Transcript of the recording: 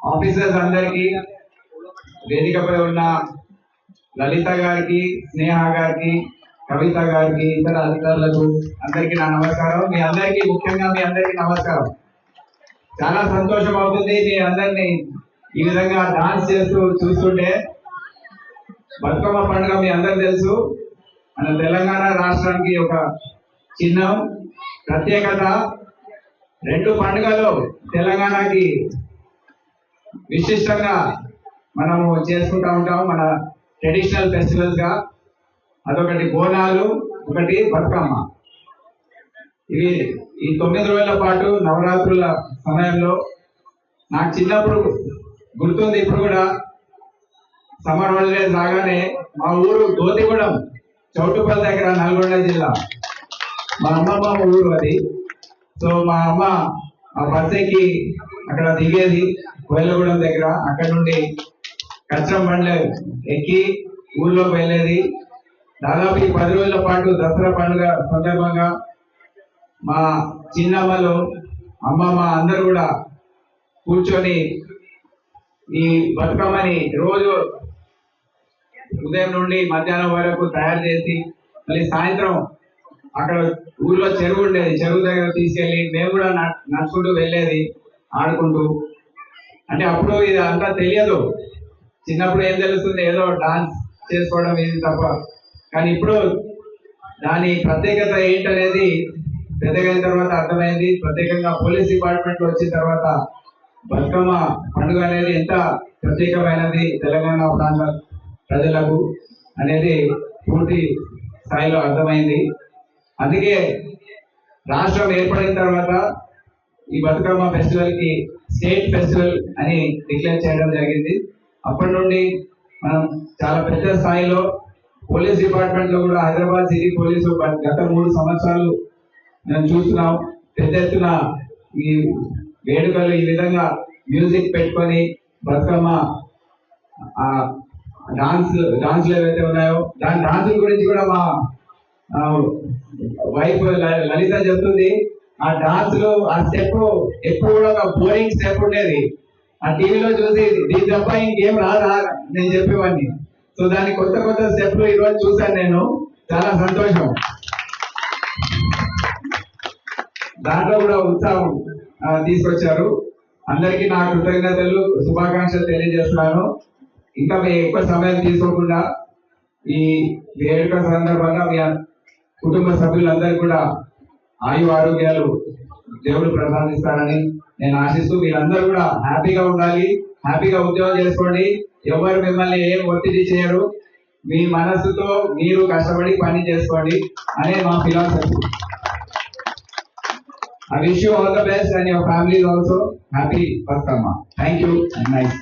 Officers అందరికీ, వేదికపై ఉన్న లలిత గారికి, స్నేహ గారికి, కవిత గారికి, ఇతర అధికారులకు అందరికీ నా నమస్కారం. మీ అందరికీ ముఖ్యంగా మీ అందరికీ నమస్కారం. చాలా సంతోషం అవుతుంది మీ అందరినీ ఈ విధంగా డాన్స్ చేస్తూ చూస్తుంటే. బతుకమ్మ పండుగ మీ అందరికి తెలుసు, మన తెలంగాణ రాష్ట్రానికి ఒక చిహ్నం, ప్రత్యేకత. రెండు పండుగలు తెలంగాణకి విశిష్టంగా మనము చేసుకుంటూ ఉంటాం, మన ట్రెడిషనల్ ఫెస్టివల్స్ గా. అదొకటి బోనాలు, ఒకటి బతుకమ్మ. ఇవి ఈ 9 రోజుల పాటు నవరాత్రుల సమయంలో నాకు చిన్నప్పుడు గుర్తుంది, ఇప్పుడు కూడా సమ్మర్ హాలిడేస్ రాగానే మా ఊరు గోతిగూడెం, చౌటుపల్లి దగ్గర, నల్గొండ జిల్లా. మా అమ్మమ్మ ఊరు అది. సో మా అమ్మ ఆ బస్సుకి అక్కడ దిగేది కోయలగూడెం దగ్గర. అక్కడ నుండి కచ్చం బండ్లు ఎక్కి ఊర్లోకి వెళ్ళేది. దాదాపు ఈ 10 రోజుల పాటు దసరా పండుగ సందర్భంగా మా చిన్నమ్మలు, అమ్మమ్మ అందరూ కూడా కూర్చొని ఈ బతుకమ్మని రోజు ఉదయం నుండి మధ్యాహ్నం వరకు తయారు చేసి, మళ్ళీ సాయంత్రం అక్కడ ఊర్లో చెరువు ఉండేది, చెరువు దగ్గర తీసుకెళ్ళి మేము కూడా నడుచుకుంటూ వెళ్ళేది, ఆడుకుంటూ. అంటే అప్పుడు ఇది అంతా తెలియదు, చిన్నప్పుడు ఏం తెలుస్తుంది, ఏదో డాన్స్ చేసుకోవడం ఇది తప్ప. కానీ ఇప్పుడు దాని ప్రత్యేకత ఏంటనేది పెద్దగైన తర్వాత అర్థమైంది. ప్రత్యేకంగా పోలీస్ డిపార్ట్మెంట్ వచ్చిన తర్వాత బతుకమ్మ పండుగ అనేది ఎంత ప్రత్యేకమైనది తెలంగాణ ప్రాంత ప్రజలకు అనేది పూర్తి స్థాయిలో అర్థమైంది. అందుకే రాష్ట్రం ఏర్పడిన తర్వాత ఈ బతుకమ్మ ఫెస్టివల్ కి స్టేట్ ఫెస్టివల్ అని డిక్లేర్ చేయడం జరిగింది. అప్పటి నుండి మనం చాలా పెద్ద స్థాయిలో పోలీస్ డిపార్ట్మెంట్ లో కూడా, హైదరాబాద్ సిటీ పోలీసు గత 3 సంవత్సరాలు మనం చూస్తున్నాం, పెద్ద ఎత్తున ఈ వేడుకలు ఈ విధంగా మ్యూజిక్ పెట్టుకొని బతుకమ్మ డాన్స్లు ఏవైతే ఉన్నాయో దాని డాన్సుల గురించి కూడా మా వైఫ్ లలిత చెప్తుంది. ఆ డాన్స్లు, ఆ స్టెప్ ఎప్పుడు కూడా ఒక బోరింగ్ స్టెప్ ఉండేది. ఆ టీవీలో చూసి దీని తప్ప ఇంకేం రాదా నేను చెప్పేవాడిని. సో దాని కొత్త కొత్త స్టెప్లు ఈరోజు చూశాను నేను, చాలా సంతోషం. దాంట్లో కూడా ఉత్సాహం తీసుకొచ్చారు. అందరికీ నా కృతజ్ఞతలు, శుభాకాంక్షలు తెలియజేస్తున్నాను. ఇంకా మీ ఎక్కువ సమయం తీసుకోకుండా ఈ వేడుక సందర్భంగా మీ కుటుంబ సభ్యులందరూ కూడా ఆయు ఆరోగ్యాలు దేవుడు ప్రసాదిస్తారని నేను ఆశిస్తూ, మీరందరూ కూడా హ్యాపీగా ఉండాలి, హ్యాపీగా ఉద్యోగం చేసుకోండి. ఎవరు మిమ్మల్ని ఏం ఒత్తిడి చేయరు, మీ మనస్సుతో మీరు కష్టపడి పని చేసుకోండి అనే మా philosophy. I wish you all the best and your families also happy Batukamma. Thank you and nice.